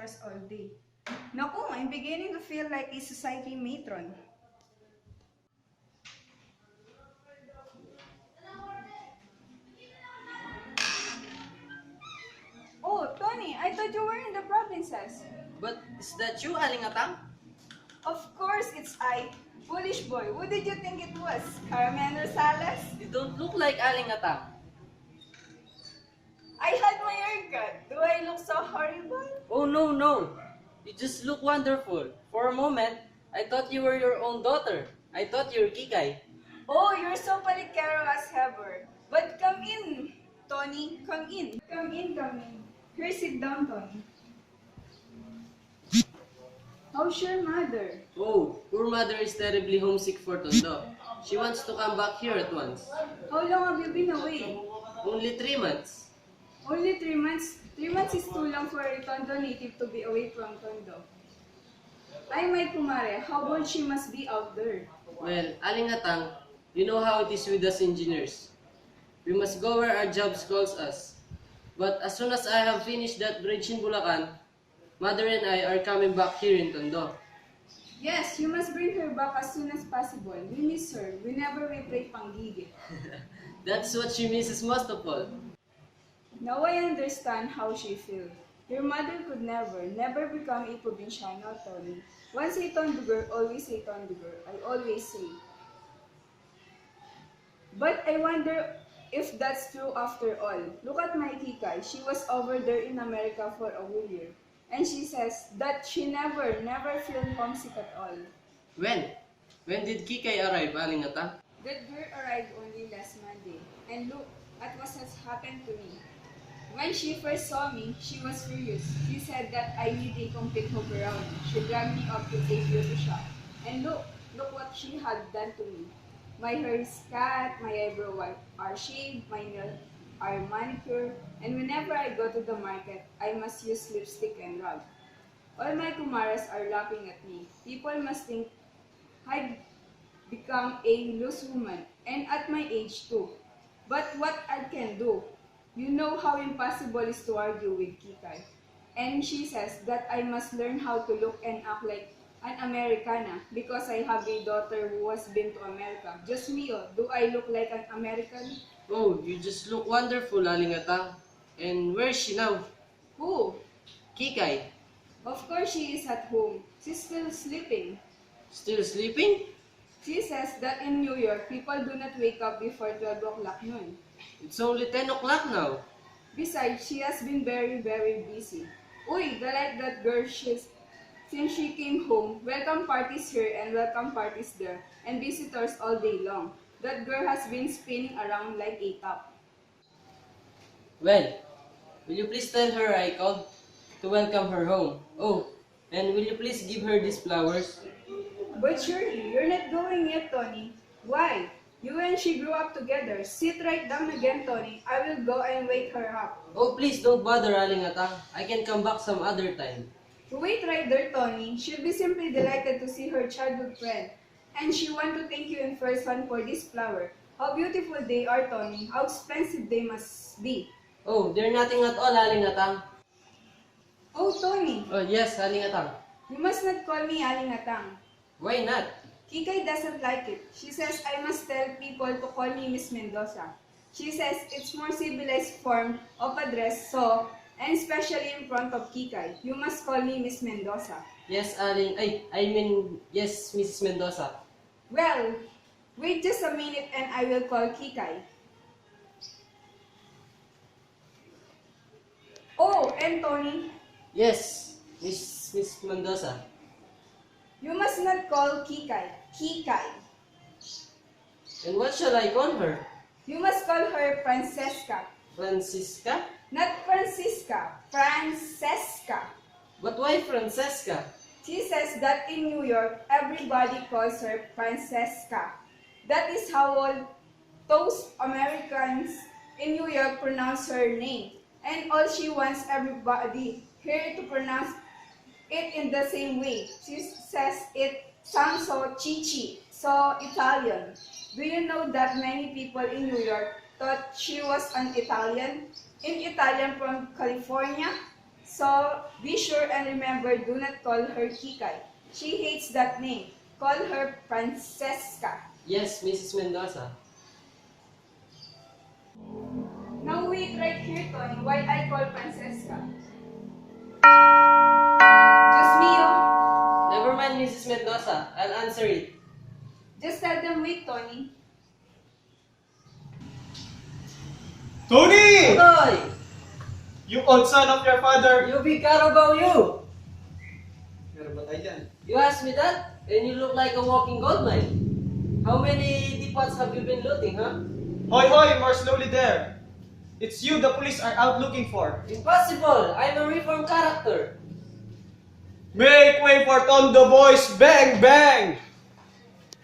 flowers all day. Naku, I'm beginning to feel like a society matron. Oh, Tony, I thought you were in the provinces. But is that you, Aling Atang? Of course it's I. Foolish boy, who did you think it was? Carmen Rosales? You don't look like Aling Atang. I had my haircut. Do I look so horrible? Oh no, no. You just look wonderful. For a moment, I thought you were your own daughter. I thought you were Kikay. Oh, you're so palikero as ever. But come in, Tony. Come in. Come in, come in. Here, sit down, Tony. How's your mother? Oh, poor mother is terribly homesick for Tondo. She wants to come back here at once. How long have you been away? Only 3 months. Only 3 months? 3 months is too long for a Tondo native to be away from Tondo. Ay, my kumare, how old she must be out there? Well, Aling Atang, you know how it is with us engineers. We must go where our jobs calls us. But as soon as I have finished that bridge in Bulacan, Mother and I are coming back here in Tondo. Yes, you must bring her back as soon as possible. We miss her whenever we play panggigit. That's what she misses most of all. Now I understand how she feels. Your mother could never become a provinciano, Tony. Once a Tondo girl, always a Tondo girl, I always say. But I wonder if that's true after all. Look at my Kikay. She was over there in America for a whole year. And she says that she never feel homesick at all. When? When did Kikay arrive, Aling Atang? That girl arrived only last Monday. And look at what has happened to me. When she first saw me, she was furious. She said that I need a complete hook-around. She dragged me up to a beauty shop. And look what she had done to me. My hair is cut, my eyebrows are shaved, my nails are manicured, and whenever I go to the market, I must use lipstick and rug. All my kumaras are laughing at me. People must think I've become a loose woman, and at my age too. But what I can do? You know how impossible it is to argue with Kikay. And she says that I must learn how to look and act like an Americana because I have a daughter who has been to America. Just me, oh, do I look like an American? Oh, you just look wonderful, Aling Atang. And where is she now? Who? Kikay. Of course she is at home. She's still sleeping. Still sleeping? She says that in New York, people do not wake up before 12 o'clock noon. It's only 10 o'clock now. Besides, she has been very busy. Uy, like that girl, since she came home, welcome parties here and welcome parties there, and visitors all day long. That girl has been spinning around like a top. Well, will you please tell her I called to welcome her home? Oh, and will you please give her these flowers? But surely, you're not going yet, Tony. Why? You and she grew up together. Sit right down again, Tony. I will go and wake her up. Oh, please don't bother, Aling Atang. I can come back some other time. Wait right there, Tony. She'll be simply delighted to see her childhood friend. And she wants to thank you in person for this flower. How beautiful they are, Tony. How expensive they must be. Oh, they're nothing at all, Aling Atang. Oh, Tony. Oh, yes, Aling Atang. You must not call me Aling Atang. Why not? Kikay doesn't like it. She says I must tell people to call me Miss Mendoza. She says it's more civilized form of address, so, and especially in front of Kikay, you must call me Miss Mendoza. Yes, Aling. I mean, yes, Mrs. Mendoza. Well, wait just a minute and I will call Kikay. Oh, and Tony, Yes, Miss Mendoza. you must not call Kikay. Kikay. And what shall I call her? You must call her Francesca. Francisca? Not Francisca. Francesca. But why Francesca? She says that in New York, everybody calls her Francesca. That is how all those Americans in New York pronounce her name. And all she wants everybody here to pronounce it in the same way. She says it sounds so chichi, so Italian. Do you know that many people in New York thought she was an Italian? In Italian from California? So, be sure and remember, do not call her Kikay. She hates that name. Call her Francesca. Yes, Mrs. Mendoza. Now wait right here, Tony, while I call Francesca. Just me, oh. Never mind, Mrs. Mendoza. I'll answer it. Just tell them wait, Tony. Tony! Totoy! You old son of your father! You big carabao, you! Meron ba tayo dyan? You asked me that? And you look like a walking gold mine. How many teapots have you been looting, huh? Hoy hoy, more slowly there! It's you the police are out looking for. Impossible! I'm a reformed character. Make way for Tondo boys! Bang bang!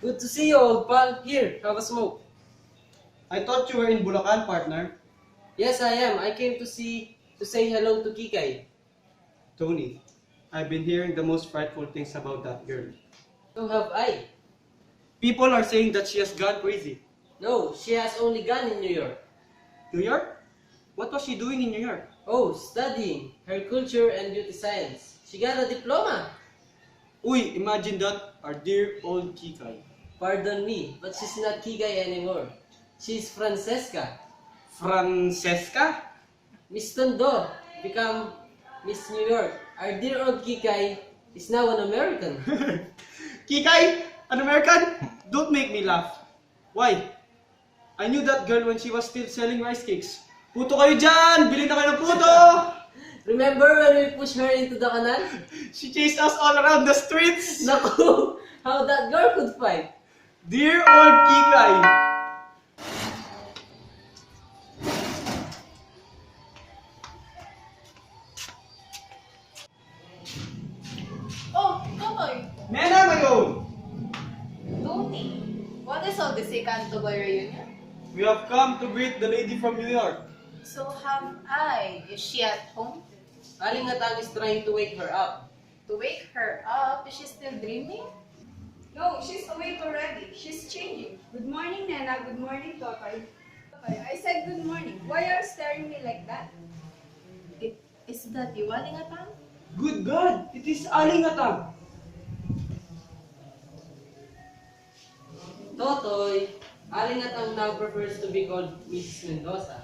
Good to see you, old pal. Here, have a smoke. I thought you were in Bulacan, partner. Yes, I am. I came to say hello to Kikay. Tony, I've been hearing the most frightful things about that girl. So have I. People are saying that she has gone crazy. No, she has only gone in New York. New York? What was she doing in New York? Oh, studying her culture and beauty science. She got a diploma. Uy, imagine that, our dear old Kikay. Pardon me, but she's not Kikay anymore. She's Francesca. Francesca? Miss Tondo become Miss New York. Our dear old Kikay is now an American. Kikay? An American? Don't make me laugh. Why? I knew that girl when she was still selling rice cakes. Puto kayo dyan! Bili na kayo ng puto! Remember when we pushed her into the canal? She chased us all around the streets! Naku, how that girl could fight. Dear old Kikay! Oh, Totoy! Nena ngayon! Tony! What is all this Totoy reunion? We have come to greet the lady from New York. So have I. Is she at home? Aling Atang is trying to wake her up. To wake her up, is she still dreaming? No, she's awake already. She's changing. Good morning, Nena. Good morning, Totoy. Totoy, I said good morning. Why are you staring me like that? Is that you, Aling Atang? Good God! It is Aling Atang! Totoy, Aling Atang now prefers to be called Mrs. Mendoza.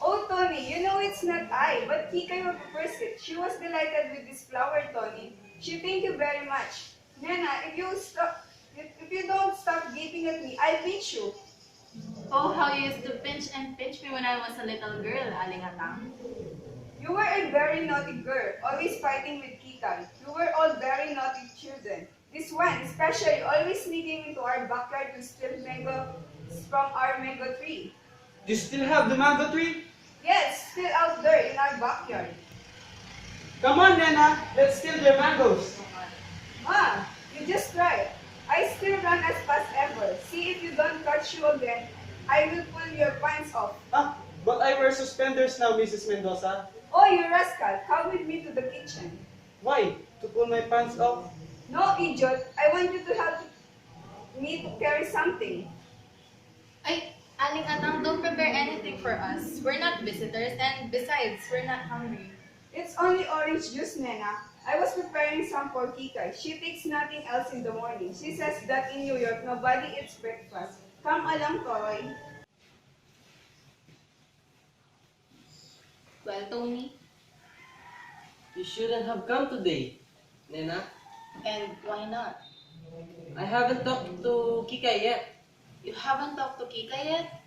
Oh, Tony, you know it's not I, but Kikay who prefers it. She was delighted with this flower, Tony. She thank you very much. Nena, if you don't stop gaping at me, I'll pinch you. Oh, how you used to pinch and pinch me when I was a little girl, Aling Atang. You were a very naughty girl, always fighting with Kikay. You were all very naughty children. This one, especially, always sneaking into our backyard to steal mango from our mango tree. Do you still have the mango tree? Yes, still out there in our backyard. Come on, Nena! Let's steal their mangoes! Ma, you just try. I still run as fast ever. See if you don't catch you again, I will pull your pants off. Ah, but I wear suspenders now, Mrs. Mendoza. Oh, you rascal, come with me to the kitchen. Why? To pull my pants off? No, idiot. I want you to help me to carry something. Aling Atang, don't prepare anything for us. We're not visitors, and besides, we're not hungry. It's only orange juice, Nena. I was preparing some for Kikay. She takes nothing else in the morning. She says that in New York, nobody eats breakfast. Come along, Totoy. Well, Tony, You shouldn't have come today, Nena. and why not? I haven't talked to Kikay yet. You haven't talked to Kikay yet?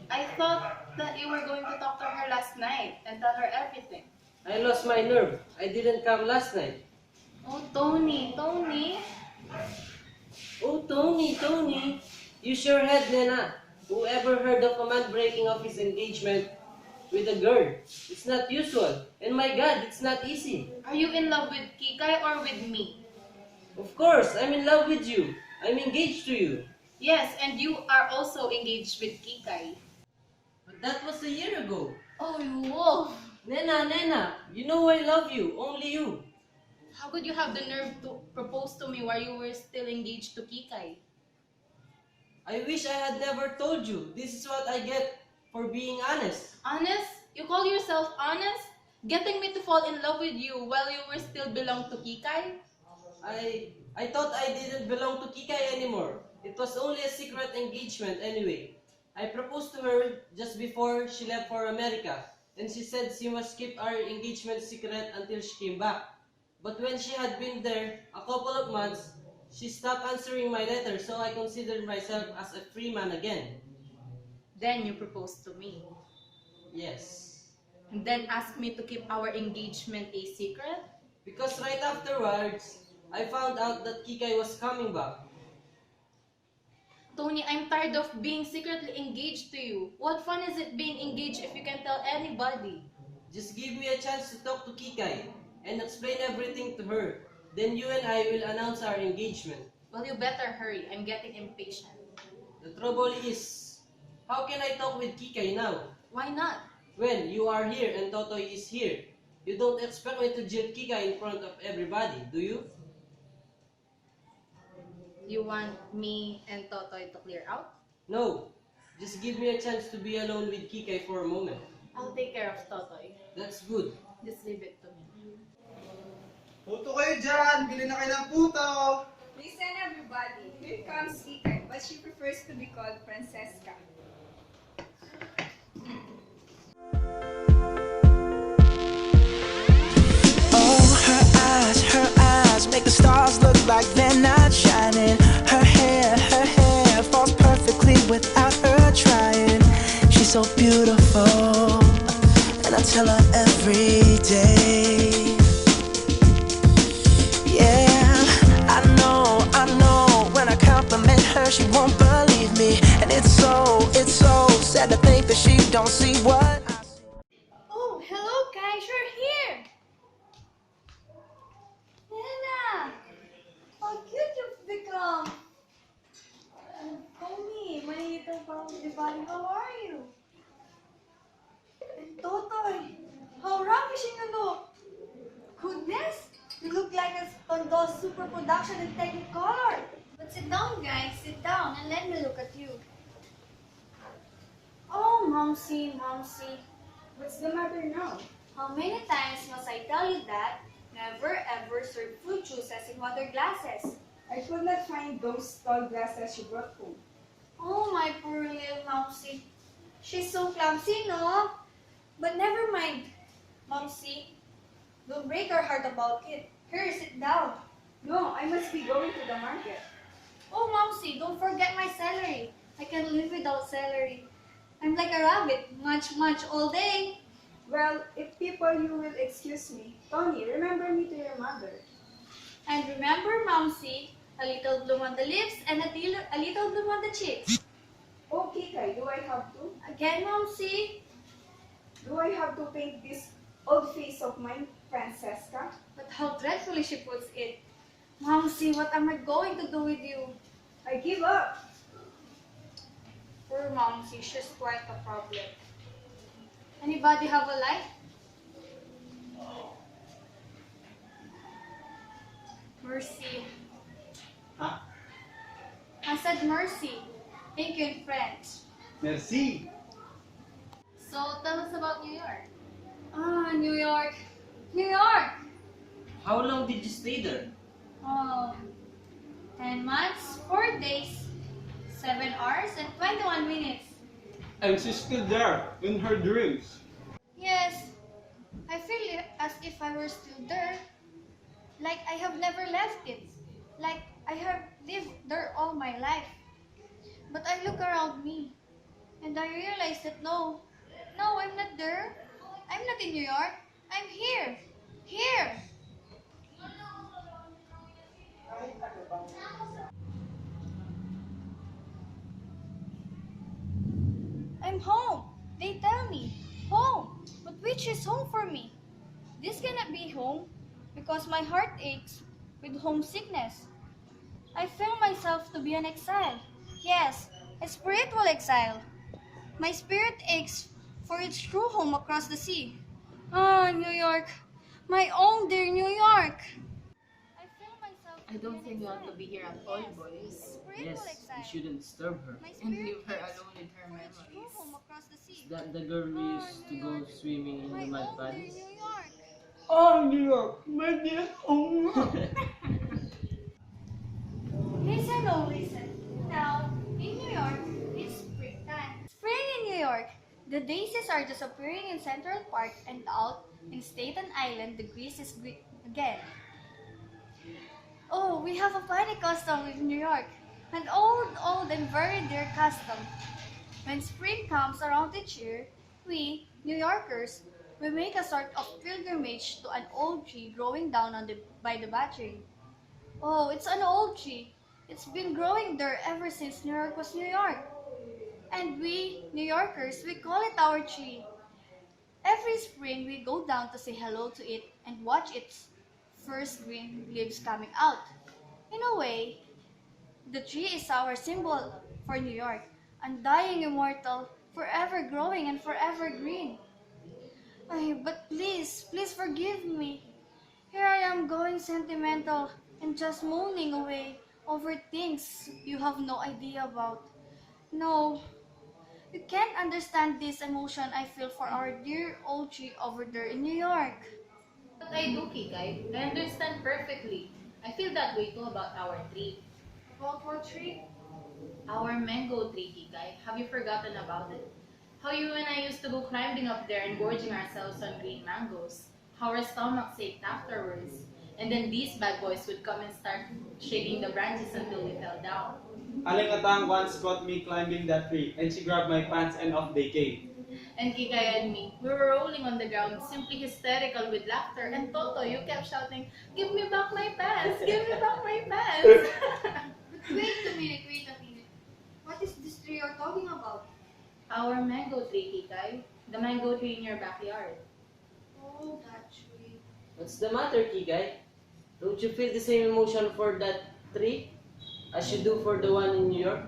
I thought that you were going to talk to her last night and tell her everything. I lost my nerve. I didn't come last night. Oh, Tony. Oh, Tony. Use your head, Nena. Whoever heard of a man breaking off his engagement with a girl? It's not usual. And my God, it's not easy. Are you in love with Kikay or with me? Of course, I'm in love with you. I'm engaged to you. Yes, and you are also engaged with Kikay. But that was a year ago. Oh, you wolf! Nena, you know I love you. Only you. How could you have the nerve to propose to me while you were still engaged to Kikay? I wish I had never told you. This is what I get for being honest. Honest? You call yourself honest? Getting me to fall in love with you while you were still belong to Kikay? I thought I didn't belong to Kikay anymore. It was only a secret engagement anyway. I proposed to her just before she left for America, and she said she must keep our engagement secret until she came back. But when she had been there a couple of months, she stopped answering my letters, so I considered myself as a free man again. Then you proposed to me. Yes. And then asked me to keep our engagement a secret? Because right afterwards, I found out that Kikay was coming back. Tony, I'm tired of being secretly engaged to you. What fun is it being engaged if you can tell anybody? Just give me a chance to talk to Kikay and explain everything to her. Then you and I will announce our engagement. Well, you better hurry. I'm getting impatient. The trouble is, how can I talk with Kikay now? Why not? Well, you are here and Totoy is here. You don't expect me to jilt Kikay in front of everybody, do you? You want me and Totoy to clear out? No. Just give me a chance to be alone with Kikay for a moment. I'll take care of Totoy. That's good. Just leave it to me. Puto kayo dyan! Bili na kayo ng puto! Listen everybody, here comes Kikay, but she prefers to be called Francesca. Oh, her eyes make the stars look like they're not shining. Her hair falls perfectly without her trying. She's so beautiful, and I tell her every day. Yeah, I know, when I compliment her, she won't believe me. And it's so sad to think that she don't see what I see. Oh, hello guys, you're here! Nena! How cute you've become! Tommy, my little Bali, how are you? And Totoy, how ravishing you look! Goodness, you look like a Tondo super production in Technicolor! But sit down guys, sit down and let me look at you. Oh, Momsy, What's the matter now? how many times must I tell you that never ever serve fruit juices in water glasses? I could not find those tall glasses you brought home. Oh, my poor little Momsy. She's so clumsy, no? But never mind, Momsy. Don't break her heart about it. Here, sit down. No, I must be going to the market. Oh, Momsy, don't forget my celery. I can't live without celery. I'm like a rabbit, munch all day. Well, if people you will excuse me. Tony, remember me to your mother. And remember, Momsy, a little bloom on the lips and a little bloom on the cheeks. Oh, Kikay, do I have to? Again, Momsy. Do I have to paint this old face of mine, Francesca? But how dreadfully she puts it. Momsy, what am I going to do with you? I give up. Poor Momsy, she's quite a problem. Anybody have a light? Mercy. Huh? I said mercy. Thank you in French. Merci! So, tell us about New York. Ah, New York. New York! How long did you stay there? Oh, 10 months, 4 days, 7 hours, and 21 minutes. And she's still there, in her dreams. Yes, I feel as if I were still there. Like I have never left it. Like I have lived there all my life. But I look around me, and I realize that no, I'm not there. I'm not in New York. I'm here. Here. I'm home. They tell me. Home. But which is home for me? This cannot be home because my heart aches with homesickness. I feel myself to be an exile. Yes, a spiritual exile. My spirit aches for its true home across the sea. Ah, New York. My own dear New York. I feel myself I don't think you want to be here at all, boys. Yes, we shouldn't disturb her. And leave her alone with her for its true memories. home across the sea. Is that the girl we used to go swimming in the My mud own valleys? New York. Oh, New York, my dear home. Listen, oh listen. Now, in New York, it's springtime. Spring in New York. The daisies are just appearing in Central Park, and out in Staten Island, the breeze is again. Oh, we have a funny custom in New York. An old and very dear custom. When spring comes around each year, we, New Yorkers, we make a sort of pilgrimage to an old tree growing down by the battery. Oh, it's an old tree. It's been growing there ever since New York was New York. And we, New Yorkers, we call it our tree. Every spring, we go down to say hello to it and watch its first green leaves coming out. In a way, the tree is our symbol for New York, undying, immortal, forever growing and forever green. Ay, but please, please forgive me. Here I am going sentimental and just moaning away over things you have no idea about. No, you can't understand this emotion I feel for our dear old tree over there in New York. But I do, Kikay. I understand perfectly. I feel that way too about our tree. About what tree? Our mango tree, Kikay. Have you forgotten about it? How you and I used to go climbing up there and gorging ourselves on green mangoes. How our stomachs ached afterwards. And then these bad boys would come and start shaking the branches until we fell down. Aling Atang once caught me climbing that tree, and she grabbed my pants and off they came. And Kikay and me, we were rolling on the ground, simply hysterical with laughter. And Totoy, you kept shouting, "Give me back my pants! Give me back my pants!" But wait a minute. What is this tree you're talking about? Our mango tree, Kikay. The mango tree in your backyard. Oh, that tree. What's the matter, Kikay? Don't you feel the same emotion for that tree as you do for the one in New York?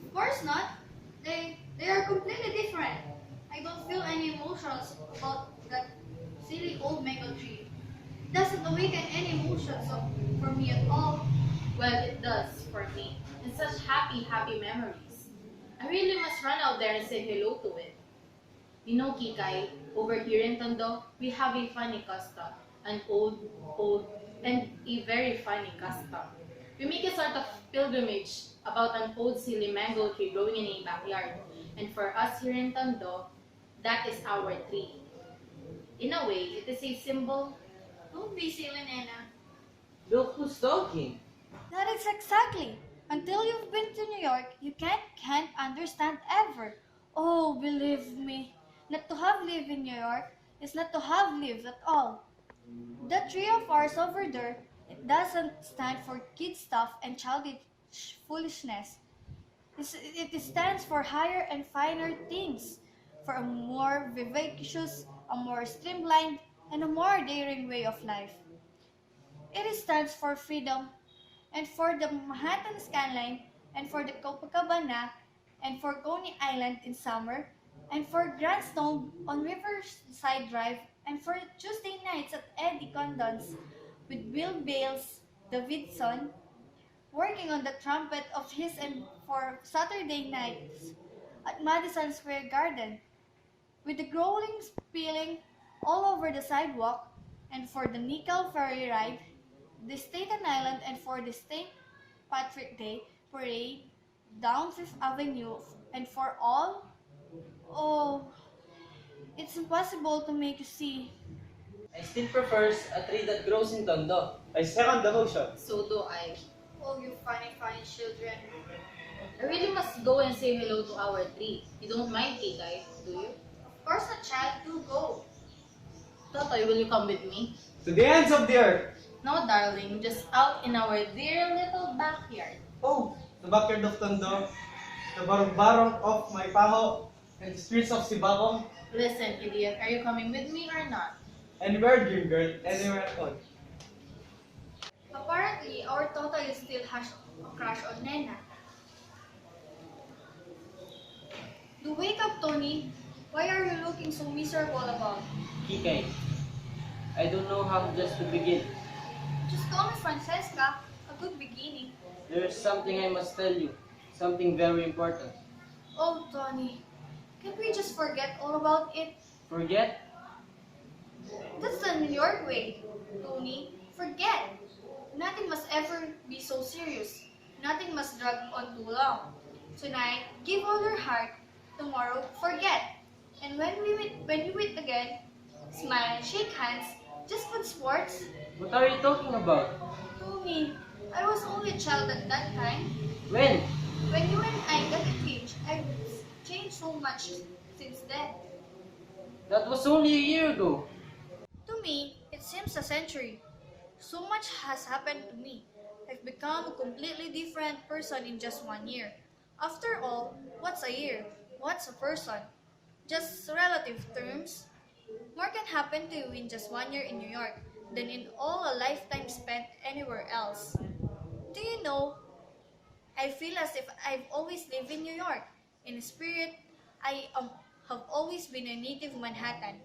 Of course not. They are completely different. I don't feel any emotions about that silly old mango tree. It doesn't awaken any emotions for me at all. Well, it does for me. And such happy, happy memories. I really must run out there and say hello to it. You know, Kikay, over here in Tondo, we have a funny custom. An old, and a very funny custom. We make a sort of pilgrimage about an old silly mango tree growing in a backyard. And for us here in Tondo, that is our tree. In a way, it is a symbol. Don't be silly, Nena. Look who's talking. That is exactly. Until you've been to New York, you can't understand ever. Oh, believe me, not to have lived in New York is not to have lived at all. The tree of ours over there, it doesn't stand for kid stuff and childish foolishness. It stands for higher and finer things, for a more vivacious, a more streamlined, and a more daring way of life. It stands for freedom, and for the Manhattan skyline, and for the Copacabana, and for Coney Island in summer, and for Grandstone on Riverside Drive, and for Tuesday nights at Eddie Condon's with Bill Bales Davidson working on the trumpet of his, and for Saturday nights at Madison Square Garden with the growling spilling all over the sidewalk, and for the Nickel Ferry Ride, the Staten Island, and for the St. Patrick Day Parade down Fifth Avenue, and for all, oh, it's impossible to make you see. I still prefers a tree that grows in Tondo. I second the motion. So do I. Oh, you funny children. I really must go and say hello to our tree. You don't mind, Kikay, do you? Of course, a child, do go. Totoy, will you come with me? To the ends of the earth. No, darling, just out in our dear little backyard. Oh, the backyard of Tondo, the barong-barong of my paho, and the streets of Sibacong. Listen, idiot, are you coming with me or not? Anywhere, dream girl, anywhere at all. Apparently, our Totoy still has a crush on Nena. Do wake up, Tony. Why are you looking so miserable about? Kikay, I don't know how just to begin. Just call me Francesca. I'll good beginning. There's something I must tell you. Something very important. Oh, Tony, can't we just forget all about it? Forget? That's the New York way, Tony. Forget. Nothing must ever be so serious. Nothing must drag on too long. Tonight, give all your heart. Tomorrow, forget. And when you meet again, smile, shake hands, just put sports. What are you talking about? Tony, I was only a child at that time. When? When you and I got engaged, I've changed so much since then. That was only a year ago. To me, it seems a century. So much has happened to me. I've become a completely different person in just 1 year. After all, what's a year? What's a person? Just relative terms. More can happen to you in just 1 year in New York than in all a lifetime spent anywhere else. Do you know, I feel as if I've always lived in New York. In spirit, I have always been a native Manhattan.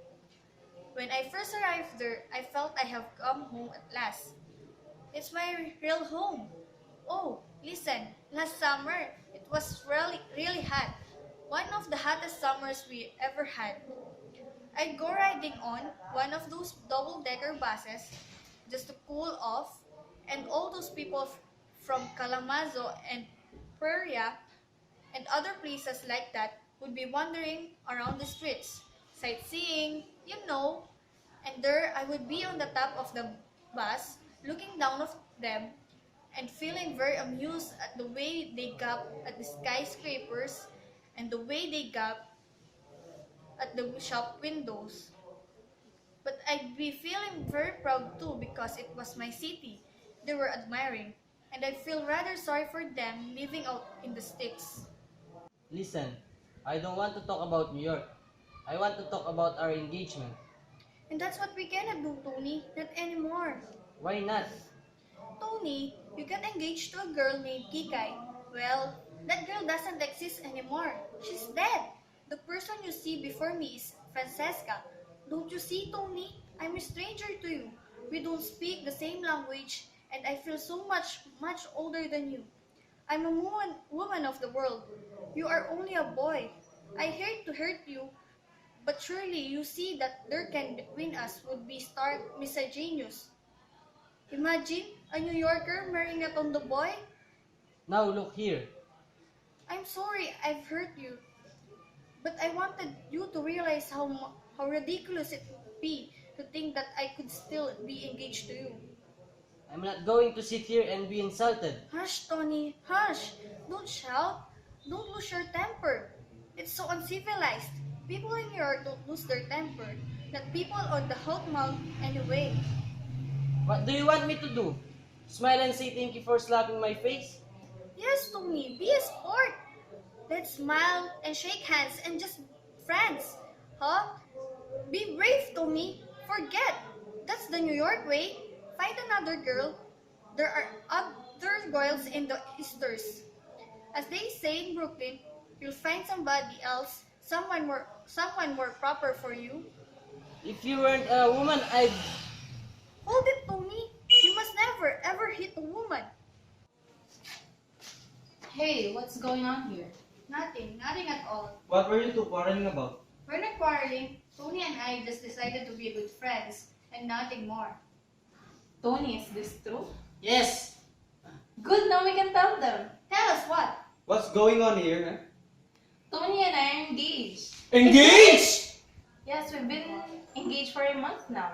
When I first arrived there, I felt I have come home at last. It's my real home. Oh, listen, last summer, it was really hot. One of the hottest summers we ever had. I'd go riding on one of those double-decker buses just to cool off, and all those people from Kalamazoo and Peoria and other places like that would be wandering around the streets, sightseeing, you know, and there I would be on the top of the bus, looking down at them and feeling very amused at the way they gap at the skyscrapers and the way they gap at the shop windows. But I'd be feeling very proud too because it was my city they were admiring, and I feel rather sorry for them living out in the sticks. Listen, I don't want to talk about New York. I want to talk about our engagement. And that's what we cannot do, Tony, not anymore. Why not? Tony, you got engaged to a girl named Kikay. Well, that girl doesn't exist anymore. She's dead. The person you see before me is Francesca. Don't you see, Tony? I'm a stranger to you. We don't speak the same language, and I feel so much older than you. I'm a woman of the world. You are only a boy. I hate to hurt you, but surely you see that there can between us would be stark misogynous. Imagine a New Yorker marrying a Tondo boy. Now look here. I'm sorry I've hurt you, but I wanted you to realize how ridiculous it would be to think that I could still be engaged to you. I'm not going to sit here and be insulted. Hush, Tony, hush. Don't shout. Don't lose your temper. It's so uncivilized. People in New York don't lose their temper. Not people on the hot mouth anyway. What do you want me to do? Smile and say thank you for slapping my face? Yes, Tony, be a sport. Let's smile and shake hands and just friends. Huh? Be brave, Tony. Forget. That's the New York way. Find another girl. There are other girls in the Easters. As they say in Brooklyn, you'll find somebody else, someone more proper for you. If you weren't a woman, I'd... Hold it, Tony. You must never, ever hit a woman. Hey, what's going on here? Nothing at all. What were you two quarreling about? We're not quarreling. Tony and I just decided to be good friends and nothing more. Tony, is this true? Yes! Good, now we can tell them. Tell us what? What's going on here? Tony and I are engaged. Engaged? Yes, we've been engaged for a month now.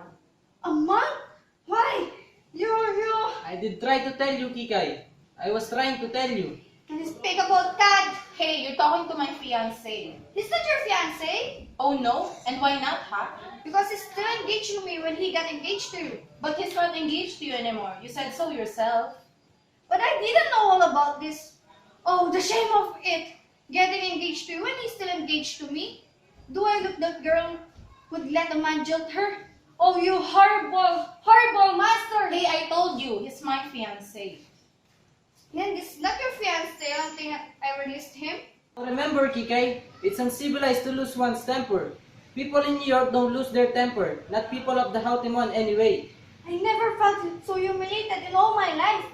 A month? Why? You. I did try to tell you, Kikay. I was trying to tell you. Can you speak about that? Hey, you're talking to my fiancé. Is that your fiancé? Oh no? And why not, huh? Because he's still engaged to me when he got engaged to you. But he's not engaged to you anymore. You said so yourself. But I didn't know all about this. Oh, the shame of it. Getting engaged to you when he's still engaged to me. Do I look that girl who'd let a man jilt her? Oh, you horrible master! Hey, I told you, he's my fiancé. Then this is not your fiancé until I released him. Remember, Kikay, it's uncivilized to lose one's temper. People in New York don't lose their temper, not people of the Houghton one anyway. I never felt so humiliated in all my life.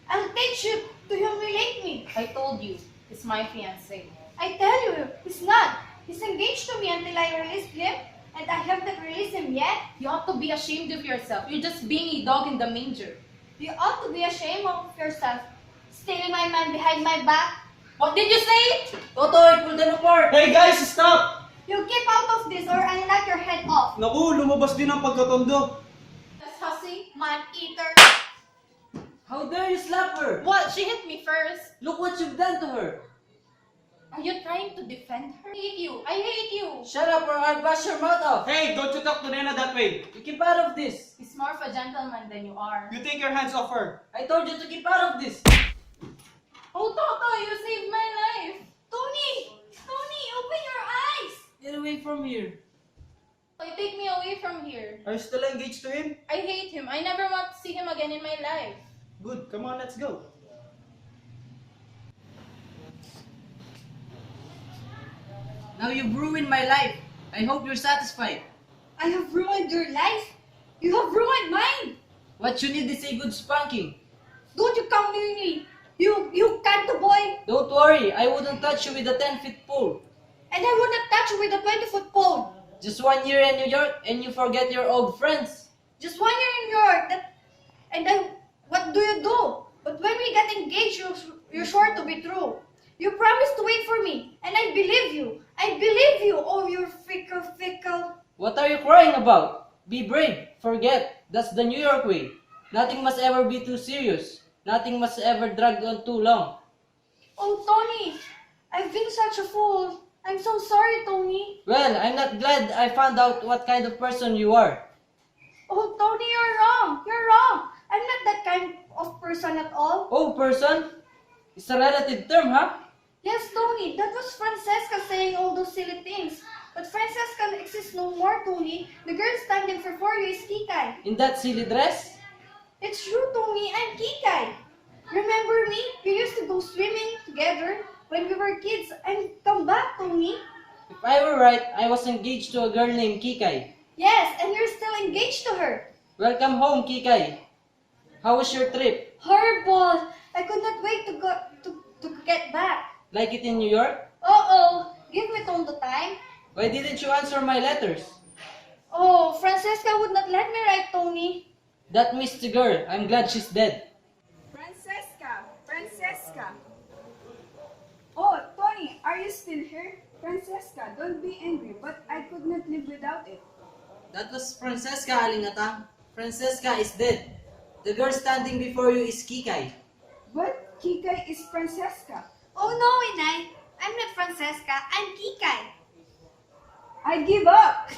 I'll teach you to humiliate me. I told you, it's my fiancé. I tell you, he's not. He's engaged to me until I release him, and I haven't released him yet. You ought to be ashamed of yourself. You're just being a dog in the manger. You ought to be ashamed of yourself, stealing my man behind my back. What did you say? Totoy, pull them apart! Hey guys, stop! You keep out of this or I'll knock your head off. Naku, lumabas din ang pagkatondo. That's hussy, man-eater. How dare you slap her? What? She hit me first. Look what you've done to her! Are you trying to defend her? I hate you. I hate you. Shut up or I'll bash your mouth off! Hey, don't you talk to Nena that way. You keep out of this! He's more of a gentleman than you are. You take your hands off her. I told you to keep out of this! Oh, Totoy, you saved my life. Tony! Tony, open your eyes! Get away from here! Toy, take me away from here. Are you still engaged to him? I hate him. I never want to see him again in my life. Good, come on, let's go. Now you've ruined my life. I hope you're satisfied. I have ruined your life. You have ruined mine. What you need is a good spanking. Don't you come near me. You can't boy. Don't worry, I wouldn't touch you with a 10-foot pole. And I would not touch you with a 20-foot pole. Just 1 year in New York and you forget your old friends. Just 1 year in New York. And then, what do you do? But when we got engaged, you're sure to be true. You promised to wait for me, and I believe you. I believe you. Oh, you're fickle. What are you crying about? Be brave. Forget. That's the New York way. Nothing must ever be too serious. Nothing must ever drag on too long. Oh, Tony, I've been such a fool. I'm so sorry, Tony. Well, I'm not glad I found out what kind of person you are. Oh, Tony, you're wrong. You're wrong. I'm not that kind of person at all. Oh, person? It's a relative term, huh? Yes, Tony, that was Francesca saying all those silly things. But Francesca exists no more, Tony. The girl standing for you is Kikay. In that silly dress? It's true, Tony. I'm Kikay. Remember me? We used to go swimming together when we were kids and come back, Tony. If I were right, I was engaged to a girl named Kikay. Yes, and you're still engaged to her. Welcome home, Kikay. How was your trip? Horrible. I could not wait to get back. Like it in New York? Uh-oh. Give me Tondo time. Why didn't you answer my letters? Oh, Francesca would not let me write, Tony. That misty girl, I'm glad she's dead. Francesca. Oh, Tony, are you still here? Francesca, don't be angry, but I could not live without it. That was Francesca, Aling Atang. Francesca is dead. The girl standing before you is Kikay. But Kikay is Francesca. Oh no, Inay. I'm not Francesca. I'm Kikay. I give up.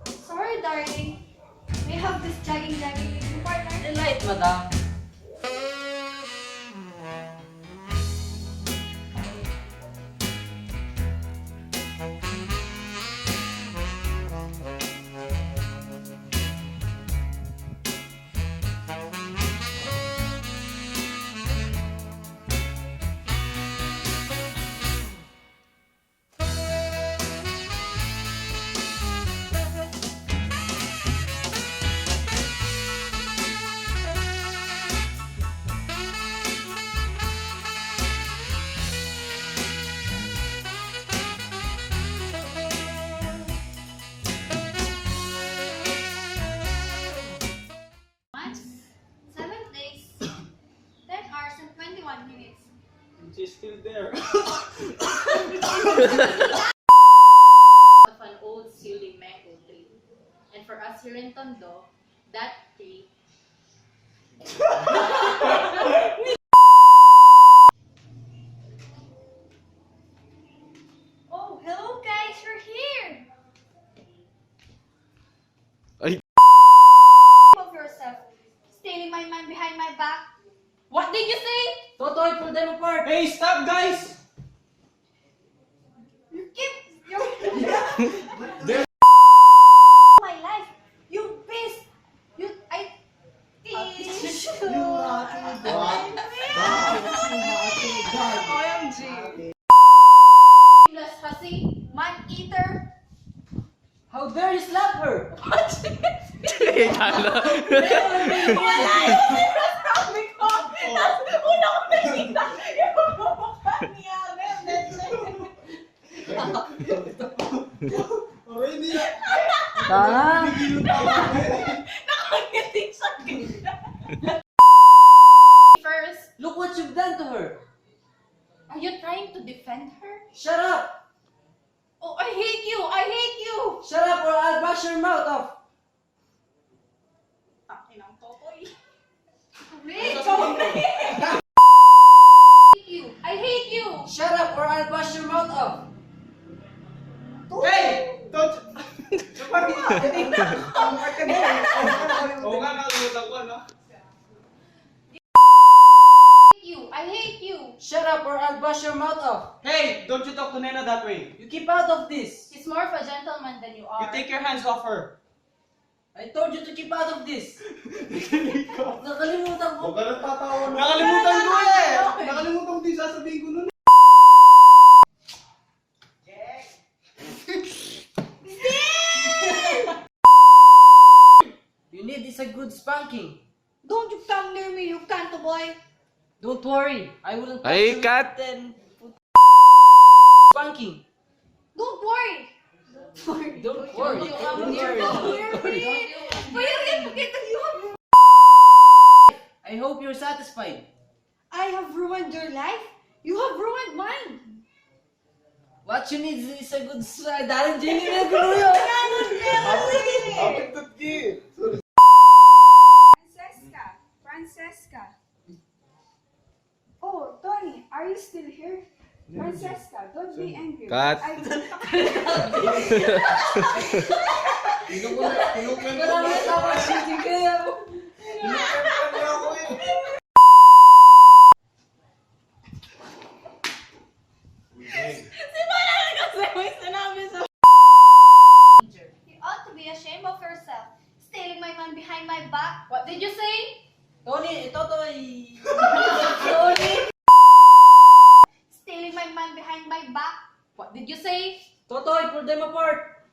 Sorry, darling. May I have this jogging with you, partner? The light, madam. Months, 7 days, 10 hours and 21 minutes. She's still there. Of an old silly mango tree. And for us here in Tondo, that tree. Oh, hello guys, you're here. Ay. Of yourself, stealing my man behind my back. What did you say? Totoy, pull them apart. Hey, stop, guys! You keep your There- my life. You beast. Plus hussy, man eater. How dare you slap her? Talo. Wala yung sinasabi ko! Tapos una ko nakita yung mukha ni Arrem. Aray, hindi na. Tanga! Nakangiti siya ganyan. First, Look what you've done to her! are you trying to defend her? Shut up! Oh, I hate you! I hate you! Shut up or I'll bash your mouth off! Takin ang Totoy. Wait! I hate you! Shut up or I'll bash your mouth off! Hey! Don't... Parang Oo nga, nakalimutan ko, no? I hate you! Shut up or I'll bash your mouth off! Hey! Don't you talk to Nena that way. You keep out of this! He's more of a gentleman than you are. You take your hands off her. I told you to keep out of this! Nakalimutan ko! Huwag ka nang tatawa na. Nakalimutan ko eh! Nakalimutan ko din sasabihin ko nun. You need is a good spanking. Don't you come near me, you can't boy. Don't worry, I wouldn't touch Ay, you cut! then spanking. Don't worry. Don't worry. Don't worry. I hope you're satisfied. I have ruined your life. You have ruined mine. What you need is a good Arrem Jay Garcia. Apit ki. Francesca. Oh, Tony, are you still here? Francesca, don't be angry. Cut. Marami ako shooting kaya mo. You ought to be ashamed of yourself. Stealing my man behind my back. What did you say? Tony, Totoy. Stealing my man behind my back. What did you say? Totoy, pull them apart.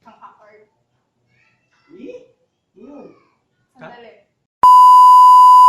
Ang awkward. Eh? Yun. Sandali.